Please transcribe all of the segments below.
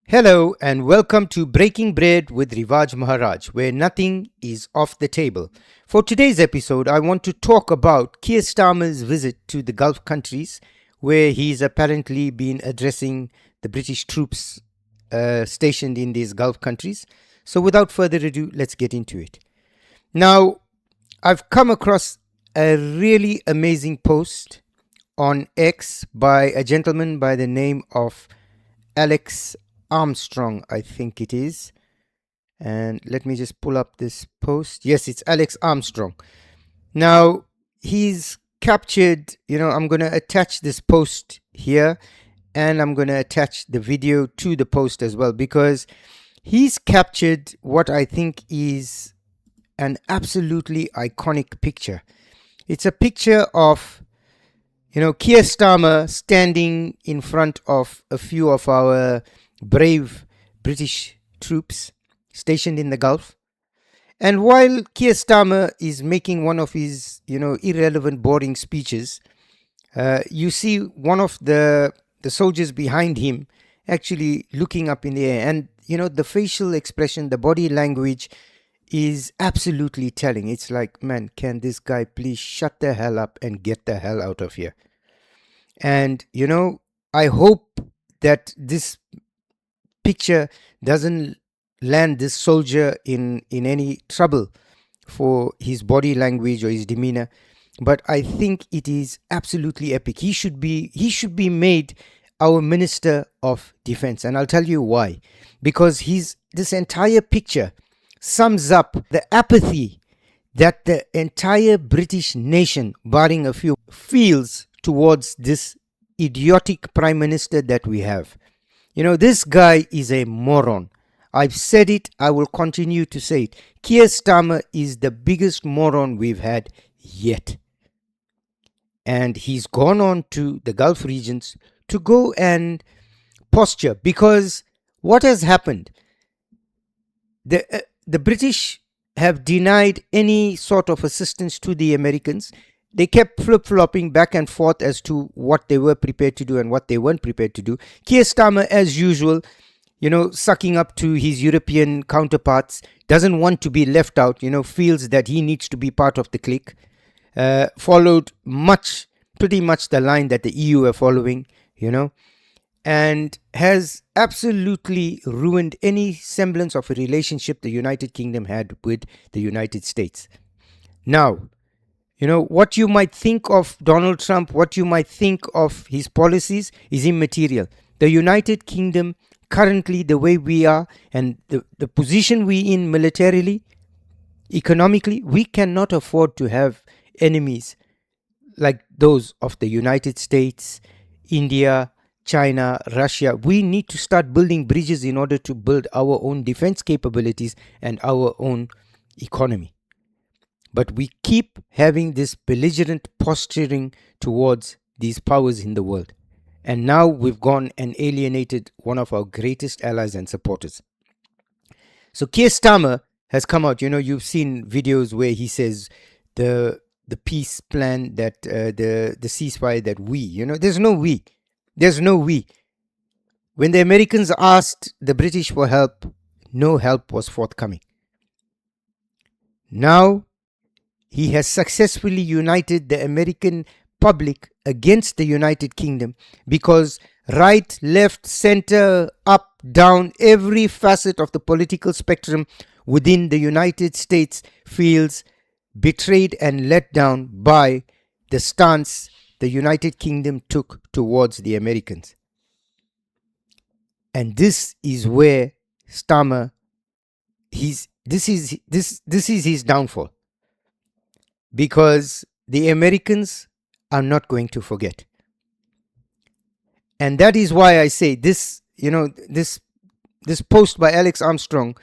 Hello and welcome to Breaking Bread with Rivaaj Maharaj, where nothing is off the table. For today's episode, I want to talk about Keir Starmer's visit to the Gulf countries, where he's apparently been addressing the British troops stationed in these Gulf countries. So without further ado, let's get into it. Now, I've come across a really amazing post on X by a gentleman by the name of Alex Armstrong, I think it is. And let me just pull up this post. Yes, it's Alex Armstrong. Now, he's captured, I'm going to attach this post here and I'm going to attach the video to the post as well, because he's captured what I think is an absolutely iconic picture. It's a picture of, Keir Starmer standing in front of a few of our brave British troops stationed in the Gulf. And while Keir Starmer is making one of his, irrelevant, boring speeches, you see one of the soldiers behind him actually looking up in the air. And, the facial expression, the body language is absolutely telling. It's like, man, can this guy please shut the hell up and get the hell out of here? And, I hope that this picture doesn't land this soldier in any trouble for his body language or his demeanor, but I think it is absolutely epic. He should be made our Minister of Defense, and I'll tell you why. Because this entire picture sums up the apathy that the entire British nation, barring a few, feels towards this idiotic Prime Minister that we have. This guy is a moron. I've said it, I will continue to say it. Keir Starmer is the biggest moron we've had yet. And he's gone on to the Gulf regions to go and posture, because what has happened? The British have denied any sort of assistance to the Americans. They kept flip-flopping back and forth as to what they were prepared to do and what they weren't prepared to do. Keir Starmer, as usual, sucking up to his European counterparts, doesn't want to be left out, feels that he needs to be part of the clique. Followed pretty much the line that the EU are following, and has absolutely ruined any semblance of a relationship the United Kingdom had with the United States. Now, what you might think of Donald Trump, what you might think of his policies is immaterial. The United Kingdom, currently the way we are and the position we in militarily, economically, we cannot afford to have enemies like those of the United States, India, China, Russia. We need to start building bridges in order to build our own defense capabilities and our own economy. But we keep having this belligerent posturing towards these powers in the world. And now we've gone and alienated one of our greatest allies and supporters. So Keir Starmer has come out. You've seen videos where he says the peace plan, that the ceasefire, that we, there's no we. There's no we. When the Americans asked the British for help, no help was forthcoming. Now, he has successfully united the American public against the United Kingdom, because right, left, center, up, down, every facet of the political spectrum within the United States feels betrayed and let down by the stance the United Kingdom took towards the Americans. And this is where Starmer, this is his downfall. Because the Americans are not going to forget. And that is why I say this, this post by Alex Armstrong,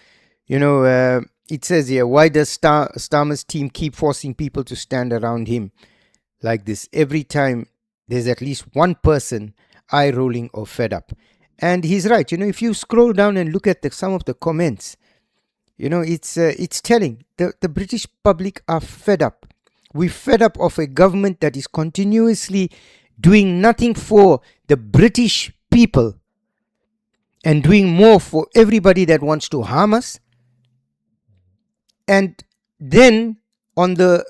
it says here, why does Starmer's team keep forcing people to stand around him like this? Every time there's at least one person eye rolling or fed up. And he's right. If you scroll down and look at some of the comments, it's telling. The British public are fed up. We're fed up of a government that is continuously doing nothing for the British people and doing more for everybody that wants to harm us. And then on the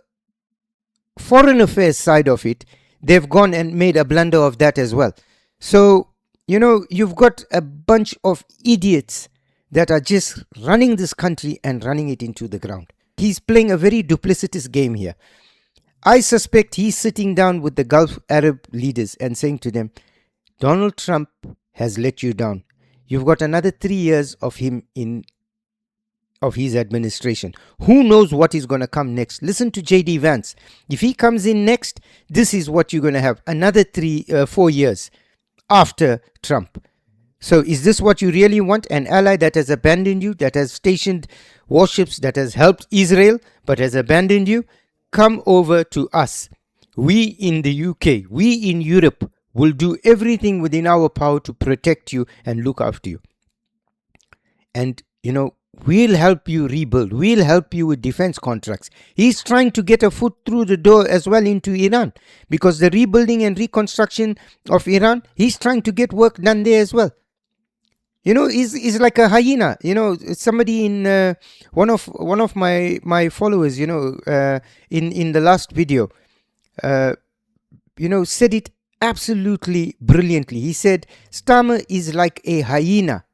foreign affairs side of it, they've gone and made a blunder of that as well. So, you've got a bunch of idiots that are just running this country and running it into the ground. He's playing a very duplicitous game here. I suspect he's sitting down with the Gulf Arab leaders and saying to them, Donald Trump has let you down. You've got another 3 years of his administration. Who knows what is going to come next? Listen to J.D. Vance. If he comes in next, this is what you're going to have. Another 4 years after Trump. So is this what you really want? An ally that has abandoned you, that has stationed warships, that has helped Israel, but has abandoned you? Come over to us. We in the UK, we in Europe will do everything within our power to protect you and look after you. And, we'll help you rebuild. We'll help you with defense contracts. He's trying to get a foot through the door as well into Iran, because the rebuilding and reconstruction of Iran, he's trying to get work done there as well. He's like a hyena. Somebody in one of my followers, in the last video, said it absolutely brilliantly. He said Starmer is like a hyena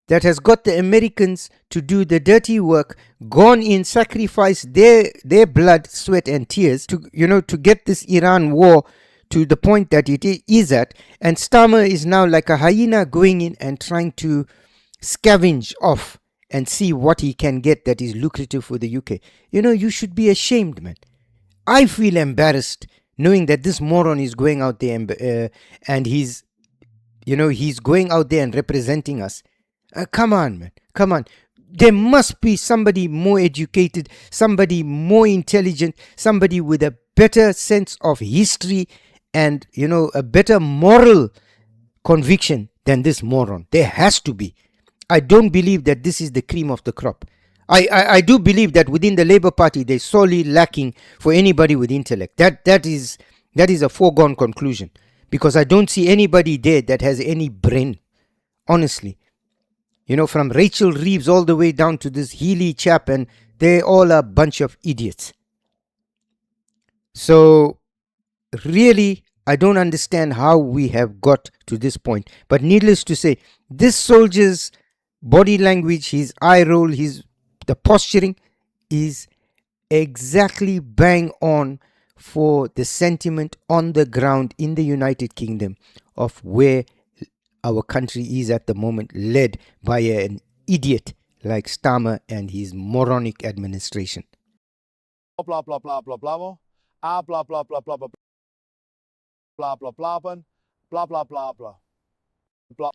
that has got the Americans to do the dirty work, gone in, sacrificed their blood, sweat and tears to get this Iran war to the point that it is at. And Starmer is now like a hyena going in and trying to scavenge off and see what he can get that is lucrative for the UK. You should be ashamed, man. I feel embarrassed knowing that this moron is going out there and he's going out there and representing us. Come on, man. Come on. There must be somebody more educated, somebody more intelligent, somebody with a better sense of history and, a better moral conviction than this moron. There has to be. I don't believe that this is the cream of the crop. I do believe that within the Labour Party, they're sorely lacking for anybody with intellect. That is a foregone conclusion, because I don't see anybody there that has any brain, honestly. From Rachel Reeves all the way down to this Healy chap, and they all are a bunch of idiots. So, really, I don't understand how we have got to this point. But needless to say, this soldier's body language, his eye roll, the posturing is exactly bang on for the sentiment on the ground in the United Kingdom of where our country is at the moment, led by an idiot like Starmer and his moronic administration. Blah blah blah blah blah blah. Ah blah blah blah blah blah blah blah blah blah blah blah blah blah.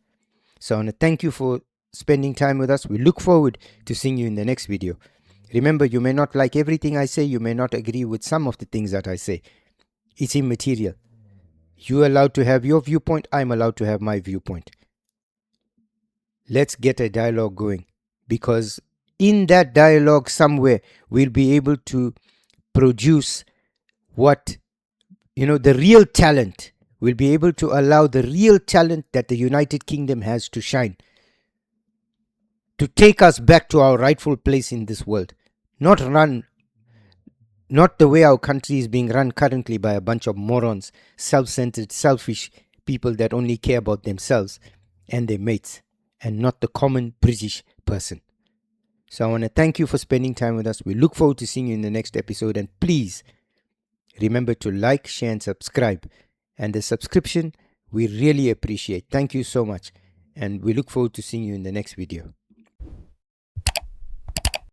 So I want to thank you for spending time with us. We look forward to seeing you in the next video. Remember, you may not like everything I say, you may not agree with some of the things that I say. It's immaterial. You're allowed to have your viewpoint, I'm allowed to have my viewpoint. Let's get a dialogue going, because in that dialogue somewhere we'll be able to produce what, the real talent. We'll be able to allow the real talent that the United Kingdom has to shine, to take us back to our rightful place in this world. Not the way our country is being run currently by a bunch of morons, self-centered, selfish people that only care about themselves and their mates, and not the common British person. So I want to thank you for spending time with us. We look forward to seeing you in the next episode. And please remember to like, share and subscribe. And the subscription, we really appreciate. Thank you so much. And we look forward to seeing you in the next video.